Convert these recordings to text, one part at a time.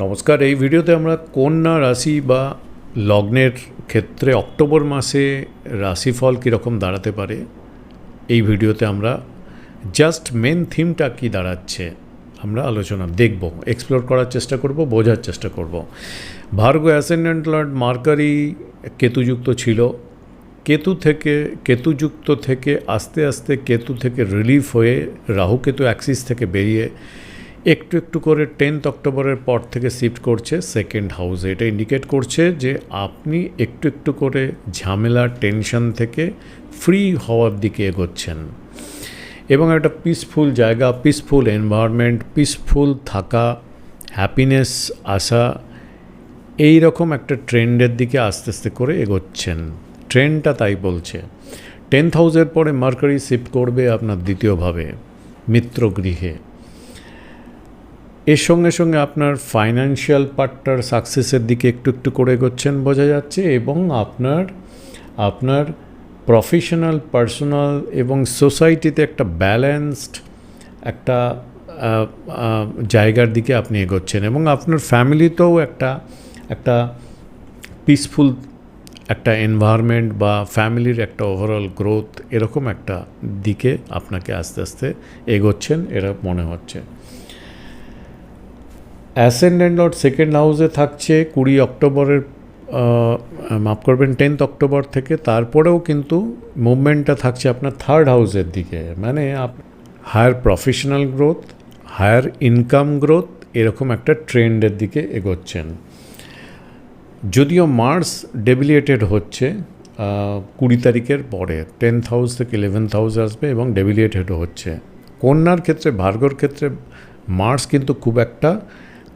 নমস্কার। এই ভিডিওতে আমরা কন্যা রাশি বা লগ্নের ক্ষেত্রে অক্টোবর মাসে রাশিফল কীরকম দাঁড়াতে পারে এই ভিডিওতে আমরা জাস্ট মেন থিমটা কী দাঁড়াচ্ছে আমরা আলোচনা দেখব, এক্সপ্লোর করার চেষ্টা করব, বোঝার চেষ্টা করব। ভার্গ অ্যাসেন্ডেন্ট লর্ড মার্কারি কেতুযুক্ত ছিল। কেতুযুক্ত থেকে আস্তে আস্তে কেতু থেকে রিলিফ হয়ে রাহু কেতু অ্যাক্সিস থেকে বেরিয়ে একটু একটু করে 10 অক্টোবরের পর থেকে শিফট করছে সেকেন্ড হাউসে। এটা ইন্ডিকেট করছে যে আপনি একটু একটু করে ঝামেলা টেনশন থেকে ফ্রি হওয়ার দিকে এগোচ্ছেন এবং একটা পিসফুল জায়গা, পিসফুল এনভায়রনমেন্ট, পিসফুল থাকা, হ্যাপিনেস আসা, এই রকম একটা ট্রেন্ডের দিকে আস্তে আস্তে করে এগোচ্ছেন। ট্রেন্ডটা তাই বলছে। 10th হাউসের পরে মার্কারি শিফট করবে আপনার দ্বিতীয়ভাবে মিত্রগৃহে। এর সঙ্গে সঙ্গে আপনার ফাইন্যান্সিয়াল পার্টটার সাকসেসের দিকে একটু একটু করে এগোচ্ছেন বোঝা যাচ্ছে, এবং আপনার প্রফেশনাল, পার্সোনাল এবং সোসাইটিতে একটা ব্যালেন্সড একটা জায়গার দিকে আপনি এগোচ্ছেন, এবং আপনার ফ্যামিলিতেও একটা পিসফুল একটা এনভায়রনমেন্ট বা ফ্যামিলির একটা ওভারঅল গ্রোথ, এরকম একটা দিকে আপনাকে আস্তে আস্তে এগোচ্ছেন এরা মনে হচ্ছে। অ্যাসেন্ডেন্ট লর্ড সেকেন্ড হাউসে থাকছে 20 অক্টোবরের, মাফ করবেন 10th অক্টোবর থেকে। তারপরেও কিন্তু মুভমেন্টটা থাকছে আপনার থার্ড হাউসের দিকে, মানে higher professional growth, higher income growth, এরকম একটা ট্রেন্ডের দিকে এগোচ্ছেন। যদিও মার্স ডেবিলিয়েটেড হচ্ছে 20 তারিখের পরে, 10th হাউস থেকে 11th হাউসে আসবে এবং ডেবিলিয়েটেডও হচ্ছে। কন্যার ক্ষেত্রে, ভার্গর ক্ষেত্রে মার্স কিন্তু খুব একটা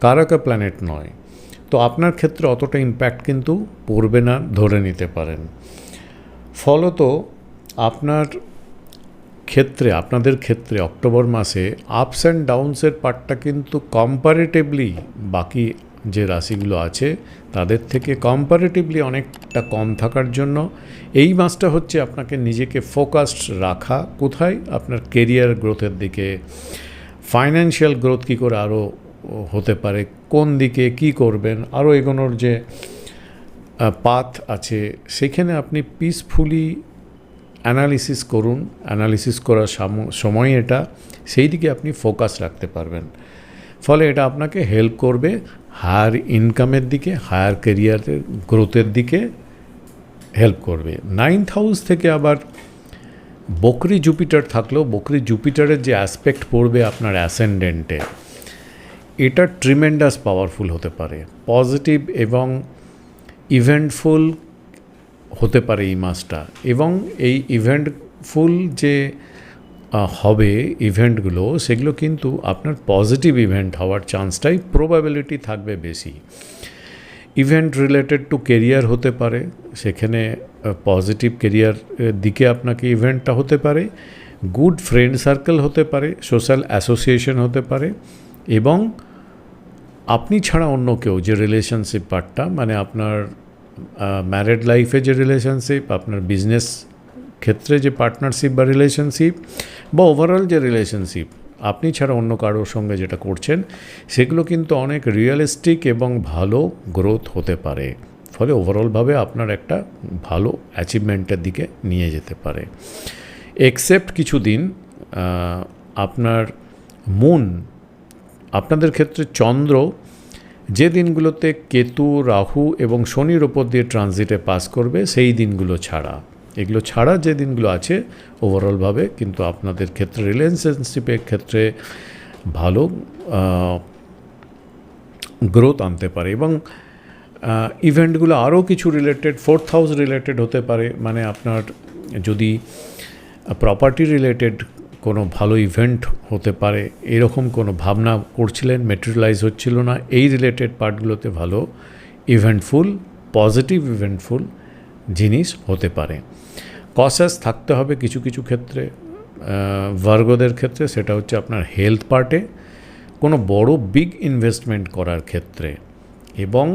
কারকা প্ল্যানেট নয়, তো আপনার ক্ষেত্রে অতটা ইম্প্যাক্ট কিন্তু পড়বে না ধরে নিতে পারেন। ফলত আপনাদের ক্ষেত্রে অক্টোবর মাসে আপস অ্যান্ড ডাউনসের পার্টটা কিন্তু কম্পারেটিভলি বাকি যে রাশিগুলো আছে তাদের থেকে কম্পারেটিভলি অনেকটা কম থাকার জন্য এই মাসটা হচ্ছে আপনাকে নিজেকে ফোকাসড রাখা। কোথায়? আপনার কেরিয়ার গ্রোথের দিকে, ফাইন্যান্সিয়াল গ্রোথ কী করে আরও হতে পারে, কোন দিকে কি করবেন, আরও এগোনোর যে পাথ আছে সেখানে আপনি পিসফুলি অ্যানালিসিস করুন। অ্যানালিসিস করার সময় এটা সেই দিকে আপনি ফোকাস রাখতে পারবেন। ফলে এটা আপনাকে হেল্প করবে হায়ার ইনকামের দিকে, হায়ার কেরিয়ারের গ্রোথের দিকে হেল্প করবে। 9th হাউস থেকে আবার বকরি জুপিটার থাকলেও বকরি জুপিটারের যে অ্যাসপেক্ট পড়বে আপনার অ্যাসেন্ডেন্টে, এটা ট্রিমেন্ডাস পাওয়ারফুল হতে পারে, পজিটিভ এবং ইভেন্টফুল হতে পারে এই মাসটা। এবং এই ইভেন্টফুল যে হবে ইভেন্টগুলো, সেগুলো কিন্তু আপনার পজিটিভ ইভেন্ট হওয়ার চান্সটাই প্রবাবিলিটি থাকবে বেশি। ইভেন্ট রিলেটেড টু কেরিয়ার হতে পারে, সেখানে পজিটিভ কেরিয়ার দিকে আপনাকে ইভেন্টটা হতে পারে, গুড ফ্রেন্ড সার্কেল হতে পারে, সোশ্যাল অ্যাসোসিয়েশন হতে পারে, এবং আপনি ছাড়া অন্য কেউ যে রিলেশনশিপ পার্টটা, মানে আপনার ম্যারিড লাইফে যে রিলেশনশিপ, আপনার বিজনেস ক্ষেত্রে যে পার্টনারশিপ বা রিলেশনশিপ, বা ওভারঅল যে রিলেশনশিপ আপনি ছাড়া অন্য কারোর সঙ্গে যেটা করছেন, সেগুলো কিন্তু অনেক রিয়েলিস্টিক এবং ভালো গ্রোথ হতে পারে। ফলে ওভারঅলভাবে আপনার একটা ভালো অ্যাচিভমেন্টের দিকে নিয়ে যেতে পারে। এক্সেপ্ট কিছু দিন আপনার মুন, আপনাদের ক্ষেত্রে চন্দ্র যে দিনগুলোতে কেতু, রাহু এবং শনির ওপর দিয়ে ট্রানজিটে পাস করবে সেই দিনগুলো ছাড়া, এগুলো ছাড়া যে দিনগুলো আছে ওভারঅলভাবে কিন্তু আপনাদের ক্ষেত্রে রিলেশনশিপের ক্ষেত্রে ভালো গ্রোথ আনতে পারে। এবং ইভেন্টগুলো আরও কিছু রিলেটেড, 4th হাউস রিলেটেড হতে পারে, মানে আপনার যদি প্রপার্টি রিলেটেড কোনো ভালো ইভেন্ট হতে পারে, এরকম কোনো ভাবনা করছিলেন, ম্যাটেরিয়ালাইজ হচ্ছিল না, এই রিলেটেড পার্টগুলোতে ভালো ইভেন্টফুল, পজিটিভ ইভেন্টফুল জিনিস হতে পারে। কশাস থাকতে হবে কিছু কিছু ক্ষেত্রে ভার্গোদের ক্ষেত্রে, সেটা হচ্ছে আপনার হেলথ পার্টে, কোনো বড় বিগ ইনভেস্টমেন্ট করার ক্ষেত্রে, এবং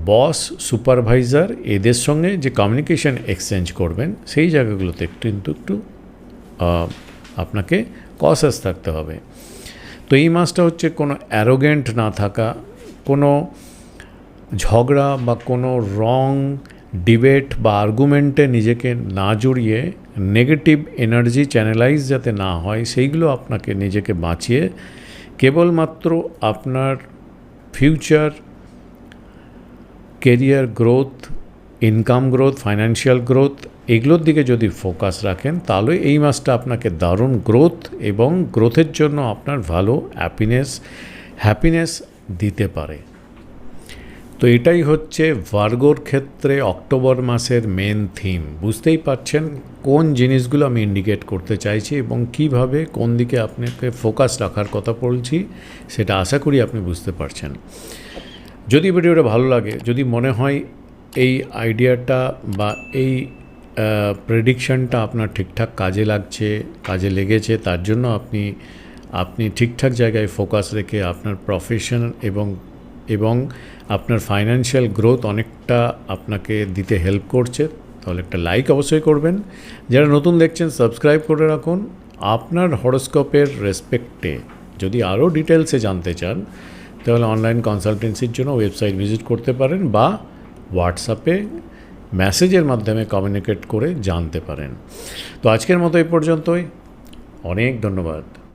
বস, সুপারভাইজার এদের সঙ্গে যে কমিউনিকেশন এক্সচেঞ্জ করবেন সেই জায়গাগুলোতে একটু আপনাকে কশাস থাকতে হবে। তো এই মাসটা হচ্ছে কোনো অ্যারোগেন্ট না থাকা, কোনো ঝগড়া বা কোনো রং ডিবেট বা আর্গুমেন্টে নিজেকে না জড়িয়ে নেগেটিভ এনার্জি চ্যানেলাইজ যাতে না হয়, সেইগুলো আপনাকে নিজেকে বাঁচিয়ে কেবলমাত্র আপনার future, career growth, income growth, financial growth, এগুলোর দিকে যদি ফোকাস রাখেন, তাহলে এই মাসটা আপনাকে দারুণ গ্রোথ এবং গ্রোথের জন্য আপনার ভালো হ্যাপিনেস দিতে পারে। তো এটাই হচ্ছে ভার্গোর ক্ষেত্রে অক্টোবর মাসের মেন থিম। বুঝতেই পারছেন কোন জিনিসগুলো আমি ইন্ডিকেট করতে চাইছি এবং কিভাবে কোন দিকে আপনাকে ফোকাস রাখার কথা বলছি, সেটা আশা করি আপনি বুঝতে পারছেন। যদি ভিডিওটা ভালো লাগে, যদি মনে হয় এই আইডিয়াটা বা এই প্রেডিকশানটা আপনার ঠিকঠাক কাজে লেগেছে, তার জন্য আপনি ঠিকঠাক জায়গায় ফোকাস রেখে আপনার প্রফেশন এবং আপনার ফাইন্যান্সিয়াল গ্রোথ অনেকটা আপনাকে দিতে হেল্প করছে, তাহলে একটা লাইক অবশ্যই করবেন। যারা নতুন দেখছেন সাবস্ক্রাইব করে রাখুন। আপনার হরোস্কোপের রেসপেক্টে যদি আরও ডিটেলসে জানতে চান, তাহলে অনলাইন কনসালটেন্সির জন্য ওয়েবসাইট ভিজিট করতে পারেন বা হোয়াটসঅ্যাপে মেসেজের মাধ্যমে কমিউনিকেট করে জানতে পারেন। তো আজকের মতো এই পর্যন্তই। অনেক ধন্যবাদ।